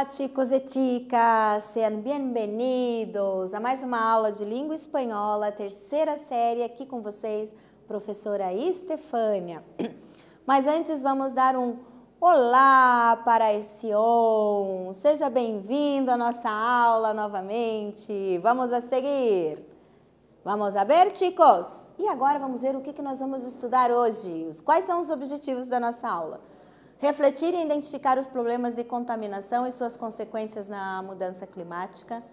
Olá, chicos e chicas, sejam bem-vindos a mais uma aula de língua espanhola, terceira série, aqui com vocês, professora Estefânia. Mas antes vamos dar um olá para esse on. Seja bem-vindo à nossa aula novamente. Vamos a seguir. Vamos a ver, chicos? E agora vamos ver o que nós vamos estudar hoje. Quais são os objetivos da nossa aula? Refletir e identificar os problemas de contaminação e suas consequências na mudança climática.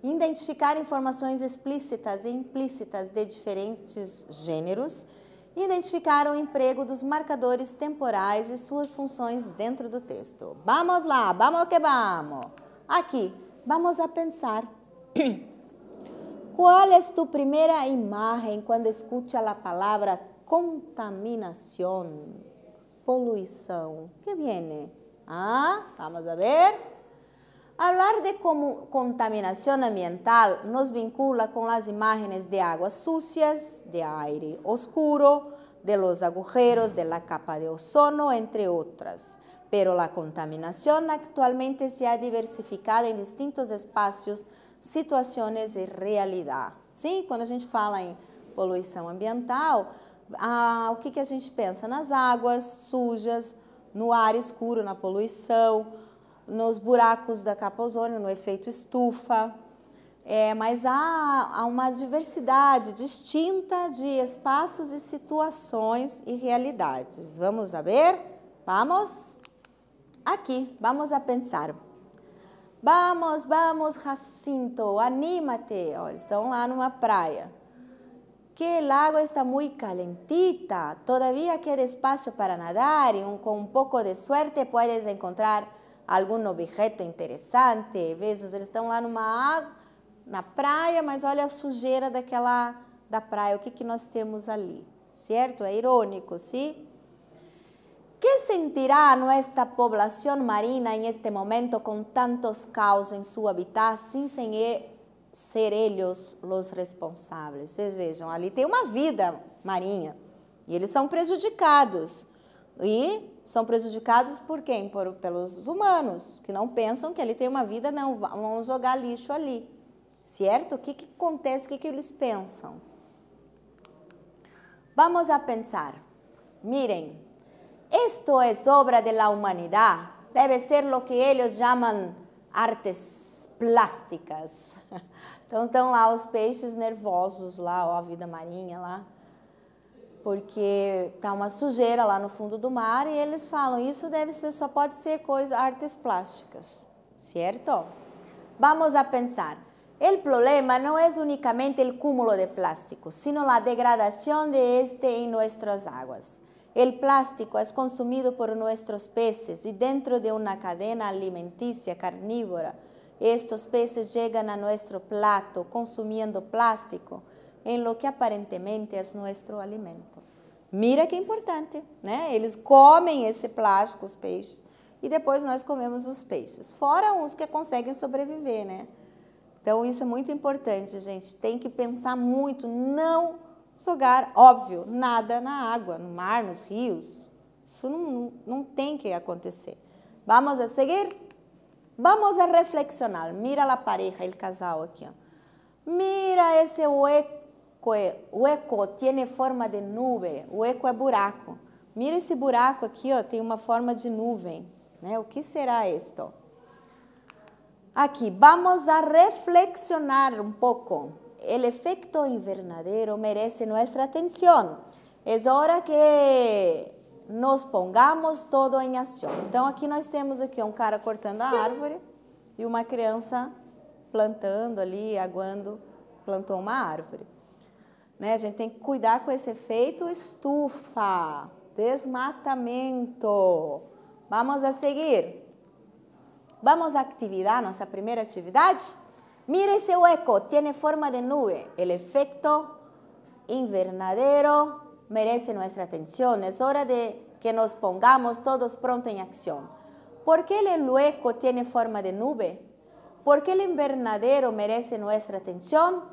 Identificar informações explícitas e implícitas de diferentes gêneros. Identificar o emprego dos marcadores temporais e suas funções dentro do texto. Vamos lá, vamos que vamos. Aqui, vamos a pensar. ¿Cuál es tu primera imagen cuando escucha la palabra contaminación? Poluição. ¿Qué viene? Vamos a ver. Hablar de contaminación ambiental nos vincula con las imágenes de aguas sucias, de aire oscuro, de los agujeros de la capa de ozono, entre otras. Pero la contaminación actualmente se ha diversificado en distintos espaços, situações e realidade. Sim, quando a gente fala em poluição ambiental, o que a gente pensa? Nas águas sujas, no ar escuro, na poluição, nos buracos da capa ozônio, no efeito estufa. Mas há uma diversidade distinta de espaços e situações e realidades. Vamos a ver? Vamos? Aqui, vamos a pensar. Vamos, vamos, Jacinto, anímate. Olha, estão lá numa praia. Que el agua está muy calentita, todavía queda espacio para nadar y con un poco de suerte puedes encontrar algum objeto interessante. Veja, eles estão lá na praia, mas olha a sujeira da praia, o que nós temos ali, certo? É irônico, sim? ¿Qué sentirá nuestra población marina en este momento con tantos caos en su hábitat sin ser eles os responsáveis? Vocês vejam, ali tem uma vida marinha e eles são prejudicados. E são prejudicados por quem? Pelos humanos, que não pensam que ali tem uma vida, não vão jogar lixo ali. Certo? O que acontece? O que eles pensam? Vamos a pensar. Miren, esto es obra de la humanidad. Debe ser lo que ellos llaman artes plásticas. Então estão lá os peixes nervosos lá, ó, a vida marinha lá, porque tá uma sujeira lá no fundo do mar e eles falam, isso só pode ser artes plásticas, certo? Vamos a pensar. El problema no es únicamente el cúmulo de plástico, sino la degradación de este en nuestras aguas. El plástico es consumido por nuestros peces y dentro de una cadena alimenticia carnívora, estos peces llegan a nuestro plato consumiendo plástico en lo que aparentemente es nuestro alimento. Mira que importante, né? Eles comem esse plástico, os peixes, e depois nós comemos os peixes. Fora uns que conseguem sobreviver, né? Então isso é muito importante, gente. Tem que pensar muito, não jogar, óbvio, nada na água, no mar, nos rios. Isso não tem que acontecer. Vamos a seguir? Vamos a reflexionar. Mira a pareja, o casal aqui. Ó. Mira esse hueco. Hueco tem forma de nuvem. Hueco é buraco. Mira esse buraco aqui, ó, tem uma forma de nuvem. Né? O que será isto? Aqui, vamos a reflexionar um pouco. El efecto invernadero merece nuestra atención. Es hora que nos pongamos todo em ação. Então, aqui nós temos aqui um cara cortando a árvore e uma criança plantando ali, aguando, plantou uma árvore. Né? A gente tem que cuidar com esse efeito estufa, desmatamento. Vamos a seguir. Vamos à atividade, nossa primeira atividade? Mira ese hueco, tiene forma de nube. El efecto invernadero merece nuestra atención. Es hora de que nos pongamos todos prontos en acción. ¿Por qué el hueco tiene forma de nube? ¿Por qué el invernadero merece nuestra atención?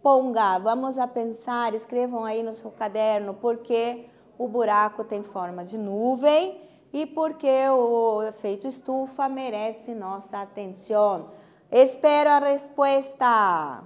Vamos a pensar, escrevam aí no seu caderno, por que o buraco tem forma de nuvem e porque o efeito estufa merece nossa atenção. Espero a resposta.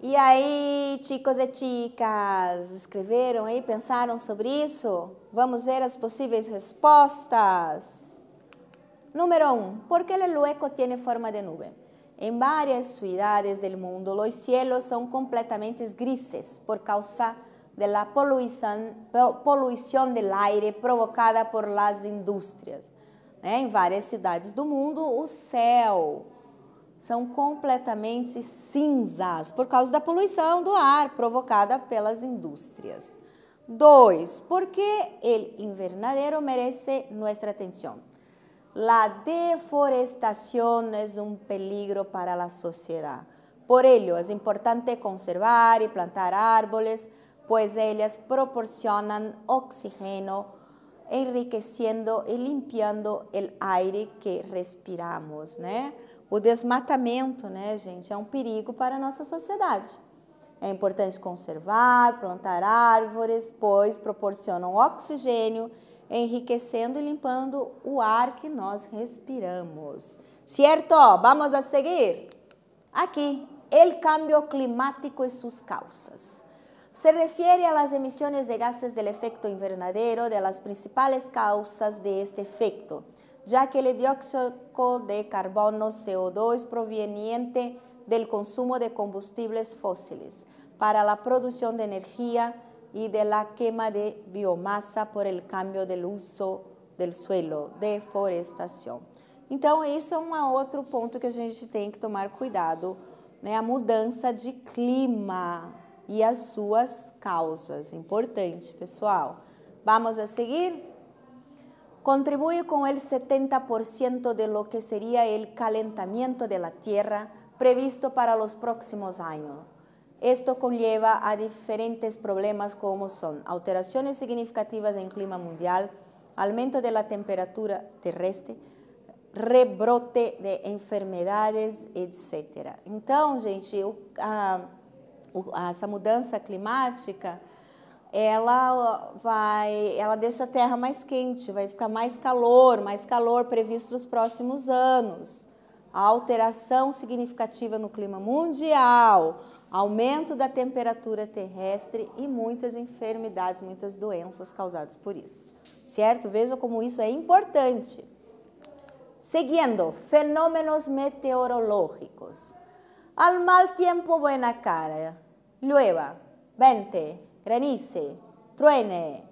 E aí, chicos e chicas, escreveram aí, pensaram sobre isso? Vamos ver as possíveis respostas. Número 1. ¿Por qué el hueco tiene forma de nube? En varias ciudades del mundo, los cielos son completamente grises por causa de la poluição del aire provocada por las indústrias. Em várias cidades do mundo, o céu são completamente cinzas por causa da poluição do ar provocada pelas indústrias. 2. ¿Por qué el invernadero merece nuestra atención? La deforestación es un peligro para la sociedad. Por ello, es importante conservar y plantar árboles, pues ellas proporcionan oxígeno, enriqueciendo e limpiando el aire que respiramos, né? O desmatamento, né, gente, é um perigo para a nossa sociedade. É importante conservar, plantar árvores, pois proporcionam oxigênio, enriquecendo e limpando o ar que nós respiramos. Certo? Vamos a seguir. Aqui, el cambio climático e suas causas. Se refiere a las emisiones de gases del efecto invernadero, de las principales causas de este efecto, ya que el dióxido de carbono CO2 proveniente del consumo de combustibles fósiles para la producción de energía y de la quema de biomassa por el cambio del uso del suelo, deforestação. Então, isso é um outro ponto que a gente tem que tomar cuidado, né? A mudança de clima e as suas causas. Importante, pessoal. Vamos a seguir. Contribuye con el 70% de lo que sería el calentamiento de la Tierra previsto para los próximos años. Esto conlleva a diferentes problemas como son alteraciones significativas en el clima mundial, aumento de la temperatura terrestre, rebrote de enfermedades, etc. Então, gente, essa mudança climática, ela deixa a Terra mais quente, vai ficar mais calor previsto para os próximos anos. A alteração significativa no clima mundial, aumento da temperatura terrestre e muitas enfermidades, muitas doenças causadas por isso. Certo? Veja como isso é importante. Seguindo, fenômenos meteorológicos. Al mal tiempo, buena cara. Llueva, vente, granice, truene.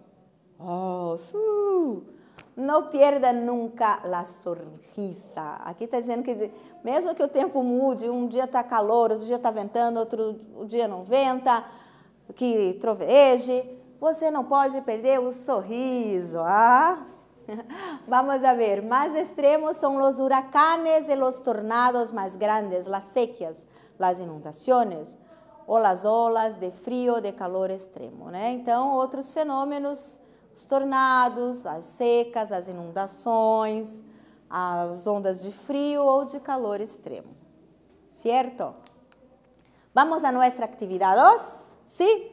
Não perda nunca a sonrisa. Aqui está dizendo que mesmo que o tempo mude, um dia está calor, outro dia está ventando, outro dia não venta, que troveje, você não pode perder o sorriso. Vamos a ver, más extremos son los huracanes y los tornados más grandes, las sequías, las inundaciones ou las olas de frio, de calor extremo, né? Então, outros fenômenos, os tornados, as secas, as inundações, as ondas de frio ou de calor extremo, certo? Vamos a nuestra actividad 2, ¿sí?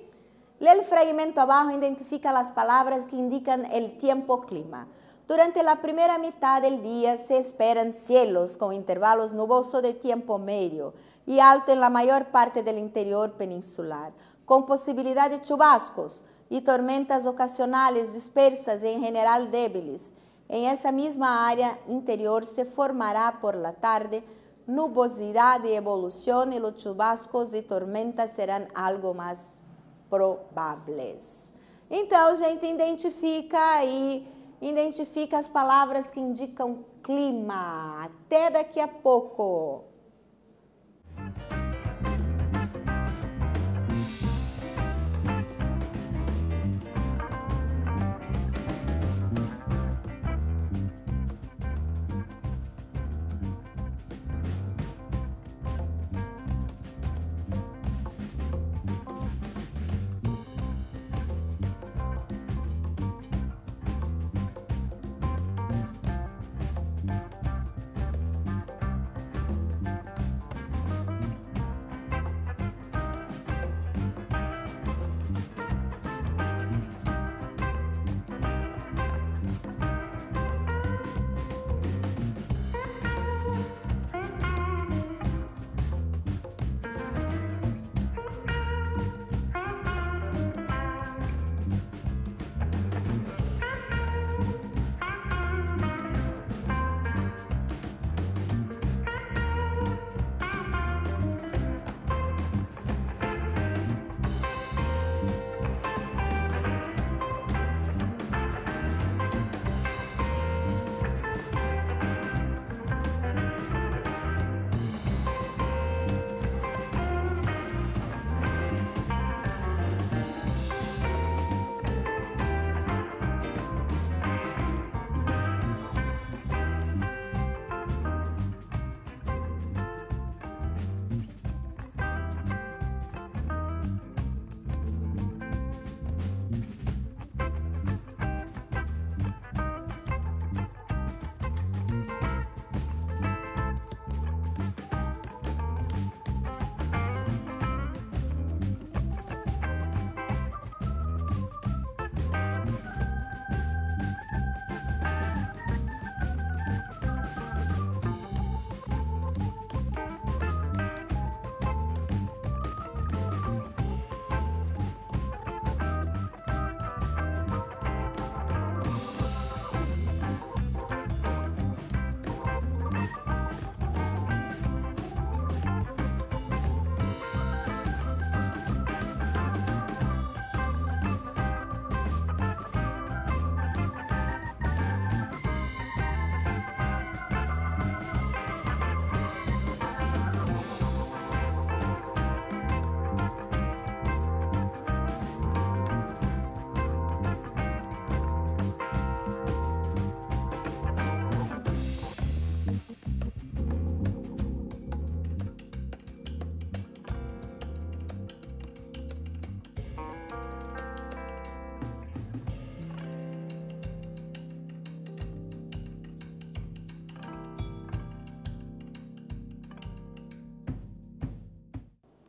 Lee el fragmento abajo, identifica las palabras que indican el tiempo-clima. Durante la primera mitad del día se esperan cielos con intervalos nubosos de tiempo medio y alto en la mayor parte del interior peninsular, con posibilidad de chubascos y tormentas ocasionales dispersas y en general débiles. En esa misma área interior se formará por la tarde nubosidad de evolución y los chubascos y tormentas serán algo más probables. Então, gente, identifica as palavras que indicam clima. Até daqui a pouco.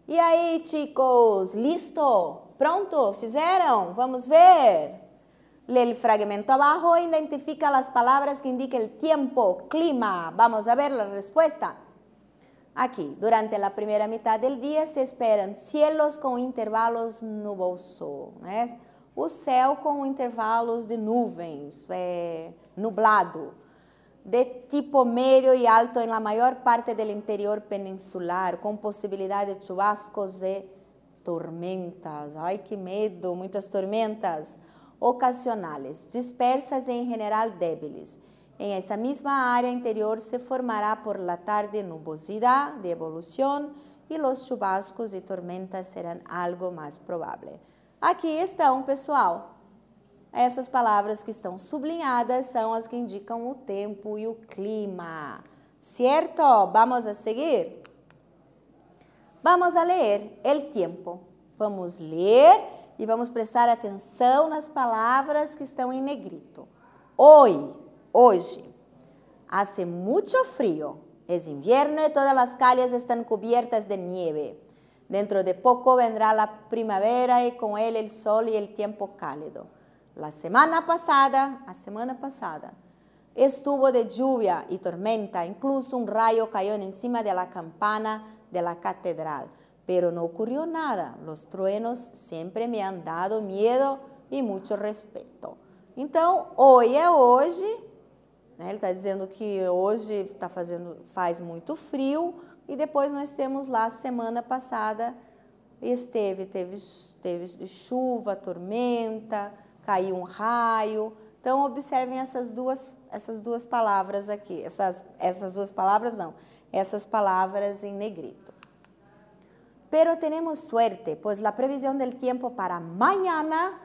E aí, chicos, listo? Pronto? Fizeram? Vamos ver. Lê el fragmento abajo e identifica las palabras que indican el tiempo, clima. Vamos a ver la respuesta. Aquí, durante la primera mitad del día se esperan cielos com intervalos nubosos, né? O céu com intervalos de nuvens, nublado, de tipo medio y alto en la mayor parte del interior peninsular, com possibilidade de chubascos e tormentas. Ai, que medo, muitas tormentas ocasionales, dispersas e en general débiles. En esa misma área interior se formará por la tarde nubosidad de evolución y los chubascos y tormentas serán algo más probable. Aqui estão, pessoal, essas palavras que estão sublinhadas são as que indicam o tempo e o clima, certo? Vamos a seguir? Vamos a ler el tiempo. Vamos ler e vamos prestar atenção nas palavras que estão em negrito. Hoje, hace mucho frío, es invierno y todas las calles están cubiertas de nieve. Dentro de poco vendrá la primavera y con él el sol y el tiempo cálido. La semana pasada, estuvo de lluvia y tormenta, incluso un rayo cayó encima de la campana de la catedral, pero no ocurrió nada. Los truenos siempre me han dado miedo y mucho respeto. Então, hoje. Ele está dizendo que hoje faz muito frio e depois nós temos lá, semana passada, teve chuva, tormenta, caiu um raio. Então, observem essas duas palavras aqui. Essas duas palavras não, essas palavras em negrito. Pero tenemos suerte, pues la previsión del tiempo para mañana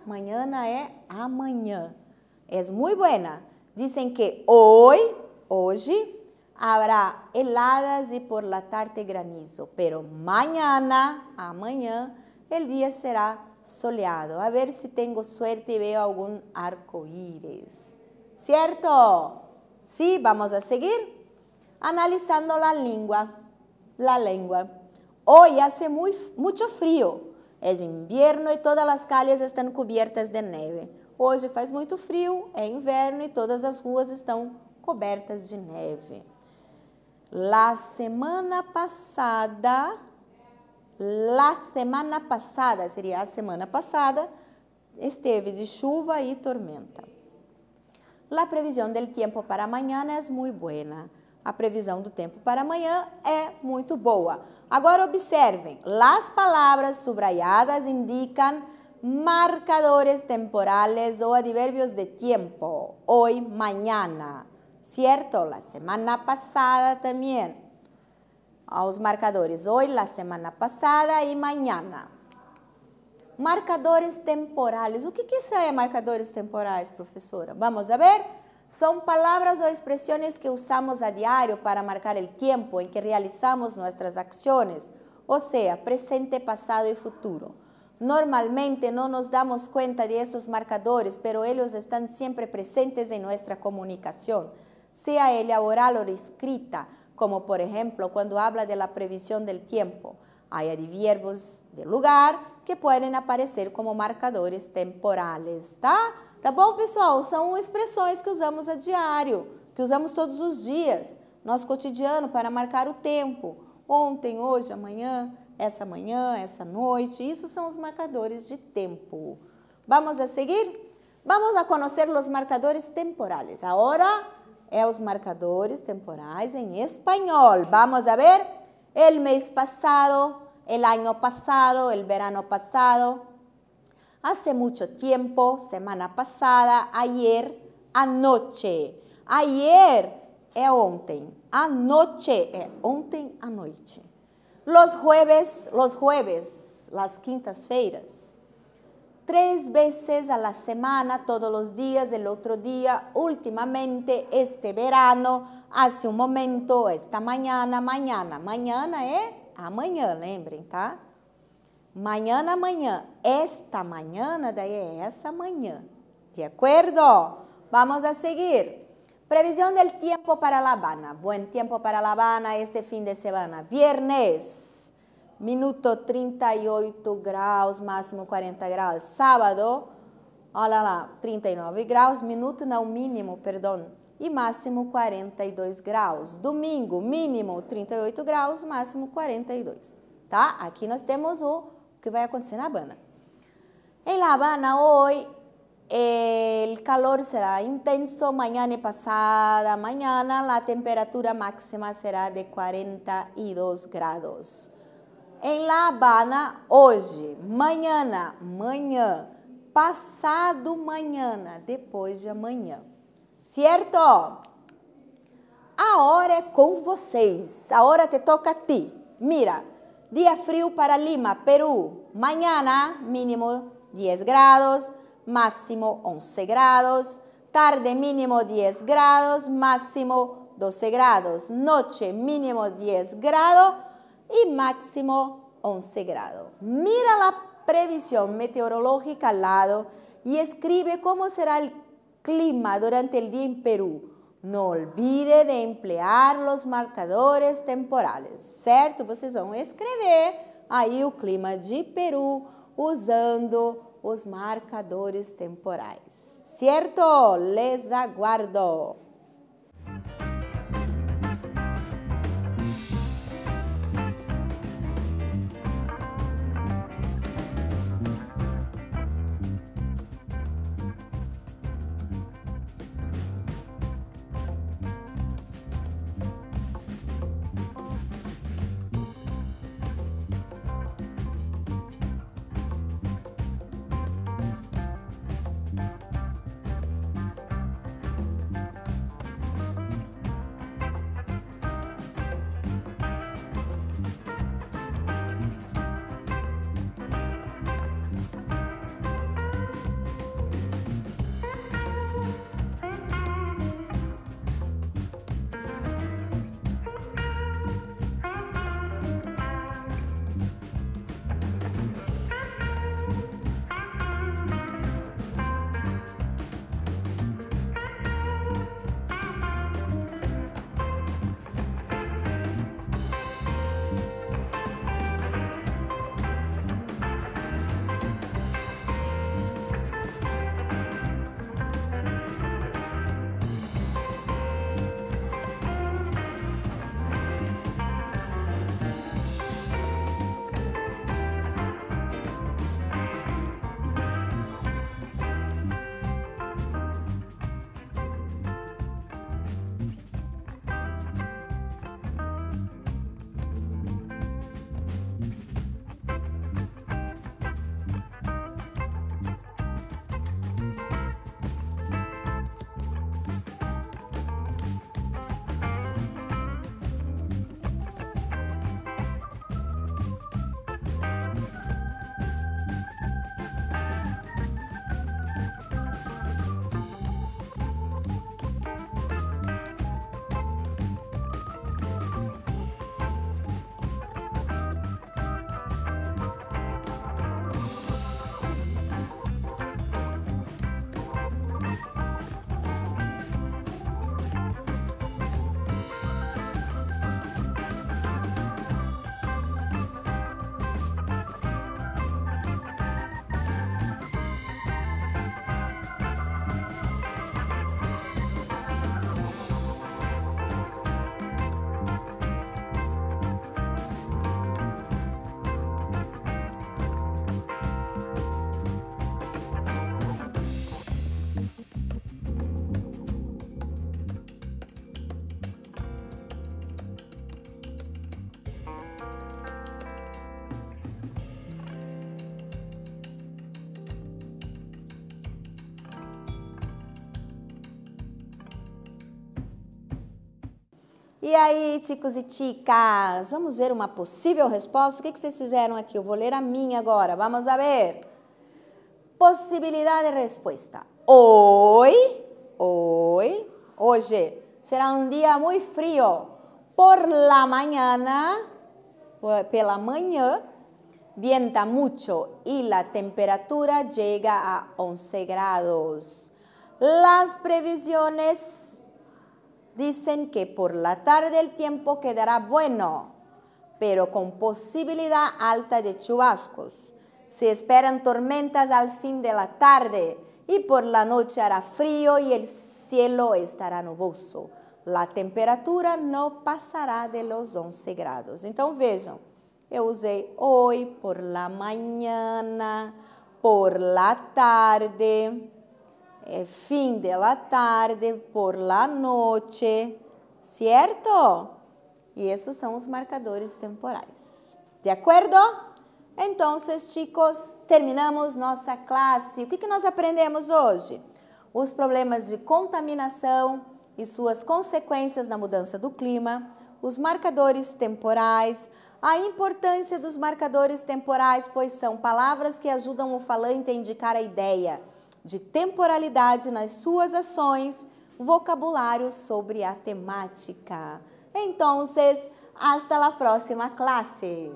é amanhã, es muy buena. Dicen que hoje, habrá heladas y por la tarde granizo, pero amanhã, el día será soleado. A ver si tengo suerte y veo algún arco iris. ¿Cierto? Sí, vamos a seguir analizando la lengua. Hoy hace mucho frío, es invierno y todas las calles están cubiertas de nieve. Hoje faz muito frio, é inverno e todas as ruas estão cobertas de neve. La semana passada, seria a semana passada, esteve de chuva e tormenta. La previsão del tiempo para amanhã é muito buena. A previsão do tempo para amanhã é muito boa. Agora observem, las palavras subrayadas indicam marcadores temporales o adverbios de tiempo, hoy, mañana, ¿cierto? La semana pasada también. Los marcadores, hoy, la semana pasada y mañana. Marcadores temporales. O que são marcadores temporais, professora? Vamos a ver. São palavras ou expressões que usamos a diário para marcar o tempo em que realizamos nossas ações, ou seja, presente, passado e futuro. Normalmente no nos damos cuenta de esos marcadores, pero ellos están siempre presentes en nuestra comunicación, sea ella oral o escrita, como por ejemplo cuando habla de la previsión del tiempo. Hay adverbios de lugar que pueden aparecer como marcadores temporales, tá? Tá bom, pessoal? São expressões que usamos a diário, que usamos todos os dias, nosso cotidiano, para marcar o tempo. Ontem, hoje, amanhã, essa noite. Isso são os marcadores de tempo. Vamos a seguir? Vamos a conhecer os marcadores temporales. Agora é os marcadores temporais em espanhol. Vamos a ver. El mes pasado, el año pasado, el verano pasado. Hace mucho tiempo, semana pasada, ayer, anoche. Ayer é ontem. Anoche é ontem à noite. Los jueves, las quintas-feiras. 3 veces a la semana, todos los días, el otro día, últimamente, este verano, hace un momento, esta mañana. Mañana é amanhã, lembrem, tá? Amanhã. Esta mañana, daí é essa manhã. De acordo? Vamos a seguir. Previsión del tiempo para La Habana. Buen tiempo para La Habana este fin de semana. Viernes. minuto 38 graus, máximo 40 graus. Sábado, olha lá, 39 graus, minuto não, mínimo, perdão, e máximo 42 graus. Domingo, mínimo 38 graus, máximo 42, tá? Aqui nós temos o que vai acontecer na Habana. Em La Habana, hoje, el calor será intenso, mañana y pasada mañana la temperatura máxima será de 42 grados. Em La Habana, hoje, manhã, passado manhã, depois de amanhã. Certo? A hora é com vocês. A hora te toca a ti. Mira, dia frio para Lima, Peru. Mañana, mínimo 10 grados. Máximo 11 grados, tarde mínimo 10 grados, máximo 12 grados, noche mínimo 10 grados y máximo 11 grados. Mira la previsión meteorológica al lado y escribe cómo será el clima durante el día en Perú. No olvide de emplear los marcadores temporales, certo? Vocês vão escrever aí o clima de Peru usando os marcadores temporais. Certo? Les aguardo. E aí, chicos e chicas, vamos ver uma possível resposta? O que vocês fizeram aqui? Eu vou ler a minha agora. Vamos a ver. Possibilidade de resposta. Hoje será um dia muito frio. Por la mañana, pela manhã, vienta mucho y la temperatura llega a 11 grados. Las previsiones dicen que por la tarde el tiempo quedará bueno, pero con posibilidad alta de chubascos. Se esperan tormentas al fin de la tarde y por la noche hará frío y el cielo estará nuboso. La temperatura não passará de los 11 grados. Então, vejam, eu usei hoy, por la mañana, por la tarde, fim de la tarde, por la noche, certo? E esses são os marcadores temporais. De acordo? Então, chicos, terminamos nossa classe. O que nós aprendemos hoje? Os problemas de contaminação e suas consequências na mudança do clima, os marcadores temporais, a importância dos marcadores temporais, pois são palavras que ajudam o falante a indicar a ideia de temporalidade nas suas ações, vocabulário sobre a temática. Então, hasta la próxima classe.